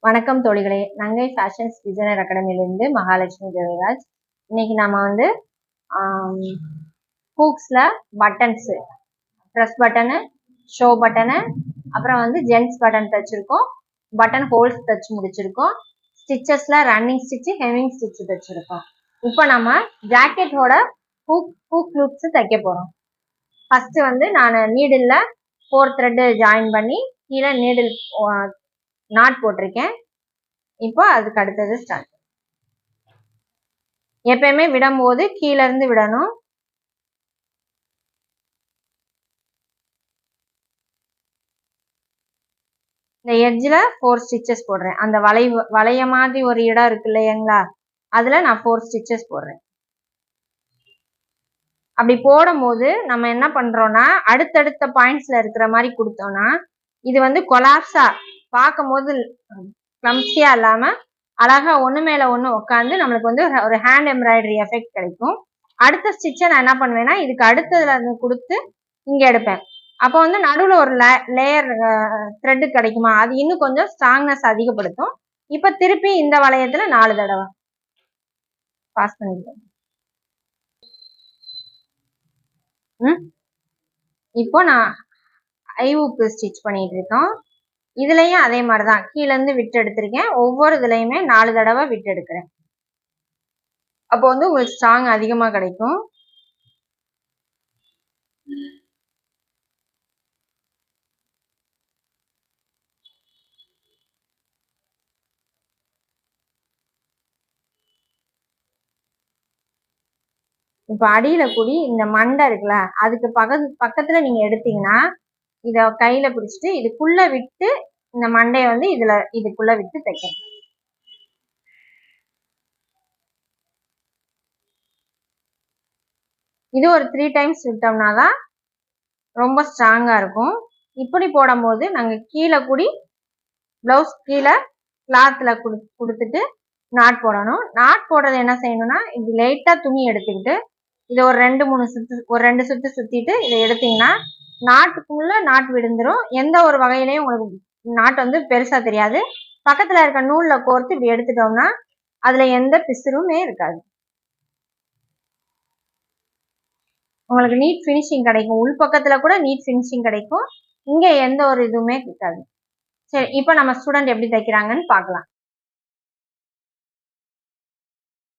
வணக்கம் தோழிகளே, Nangai fashions designer அகாடமியிலிருந்து மகாலட்சுமி தேவராஜ். இன்னைக்கு நாம வந்து ஹூக்ஸ்ல buttons, press button, show button, அப்புறம் வந்து ஜென்ஸ் பட்டன் தச்சிருக்கோம், பட்டன் ஹோல்ஸ் தச்சு முடிச்சிருக்கோம், ஸ்டிச்சஸ்ல ரன்னிங் ஸ்டிச், ஹெமிங் ஸ்டிச் தச்சிருக்கோம். இப்போ நம்ம ஜாக்கெட்டோட ஹூக் லூப்ஸ் தைக்க போறோம். ஃபர்ஸ்ட் வந்து நான் நீடில்ல 4 த்ரெட் ஜாயின் பண்ணி கீழே நீடில் நாட் போட்டிருக்கேன். இப்போ அதுக்கு அடுத்தது ஸ்டார்ட். எப்பயுமே விடும்போது கீழ இருந்து விடணும். இந்த எட்ஜ்ல 4 ஸ்டிச்சஸ் போடுறேன். அந்த வளைய மாதிரி ஒரு இடம் இருக்கு இல்லைங்களா, அதுல நான் 4 ஸ்டிச்சஸ் போடுறேன். அப்படி போடும் போது நம்ம என்ன பண்றோம்னா, அடுத்தடுத்த பாயிண்ட்ஸ்ல இருக்கிற மாதிரி கொடுத்தோம்னா இது வந்து கொலாப்ஸா பார்க்கும் போது கிளம்சியா இல்லாம அழகா ஒண்ணு மேல ஒண்ணு உட்காந்து நம்மளுக்கு வந்து ஒரு ஹேண்ட் எம்ப்ராய்டரி எஃபெக்ட் கிடைக்கும். அடுத்த ஸ்டிச்சை நான் என்ன பண்ணுவேன்னா, இதுக்கு அடுத்ததுல கொடுத்து இங்க எடுப்பேன். அப்போ வந்து நடுவுல ஒரு லேயர் த்ரெட் கிடைக்குமா, அது இன்னும் கொஞ்சம் ஸ்ட்ராங்னஸ் அதிகப்படுத்தும். இப்ப திருப்பி இந்த வளையத்துல 4 தடவை பாஸ் பண்ணிடுவேன். இப்போ நான் ஐவுக்கு ஸ்டிச் பண்ணிட்டு இருக்கோம். இதுலயும் அதே மாதிரிதான் கீழ இருந்து விட்டு எடுத்திருக்கேன். ஒவ்வொரு இதுலயுமே 4 தடவை விட்டு எடுக்கிறேன். அப்போ வந்து உங்களுக்கு ஸ்ட்ராங் அதிகமா கிடைக்கும். இப்ப அடியில கூடி இந்த மண்டை இருக்குல்ல, அதுக்கு பக்கத்துல நீங்க எடுத்தீங்கன்னா இத கையில பிடிச்சிட்டு இதுக்குள்ள விட்டு இந்த மண்டைய வந்து இதுக்குள்ள விட்டு தைக்கணும். இது ஒரு 3 டைம்ஸ் விட்டோம்னாதான் ரொம்ப ஸ்ட்ராங்கா இருக்கும். இப்படி போடும் போது நாங்க கீழே கூடி பிளவுஸ் கீழே கிளாத்ல கொடுத்துட்டு நாட் போடணும். நாட் போடுறது என்ன செய்யணும்னா, இது லைட்டா துணி எடுத்துக்கிட்டு இதை ஒரு 2 சுத்து சுத்திட்டு இதை எடுத்தீங்கன்னா நாட்டுக்குள்ள நாட் விழுந்துரும். எந்த ஒரு வகையிலையும் உங்களுக்கு நாட் வந்து பெருசா தெரியாது. பக்கத்துல இருக்க நூல்ல கோர்த்து இப்படி எடுத்துட்டோம்னா அதுல எந்த பிசுறுமே இருக்காது. உங்களுக்கு நீட் ஃபினிஷிங் கிடைக்கும். உள் பக்கத்துல கூட நீட் ஃபினிஷிங் கிடைக்கும். இங்க எந்த ஒரு இதுவுமே இருக்காது. சரி, இப்போ நம்ம ஸ்டூடெண்ட் எப்படி தைக்கிறாங்கன்னு பார்க்கலாம்.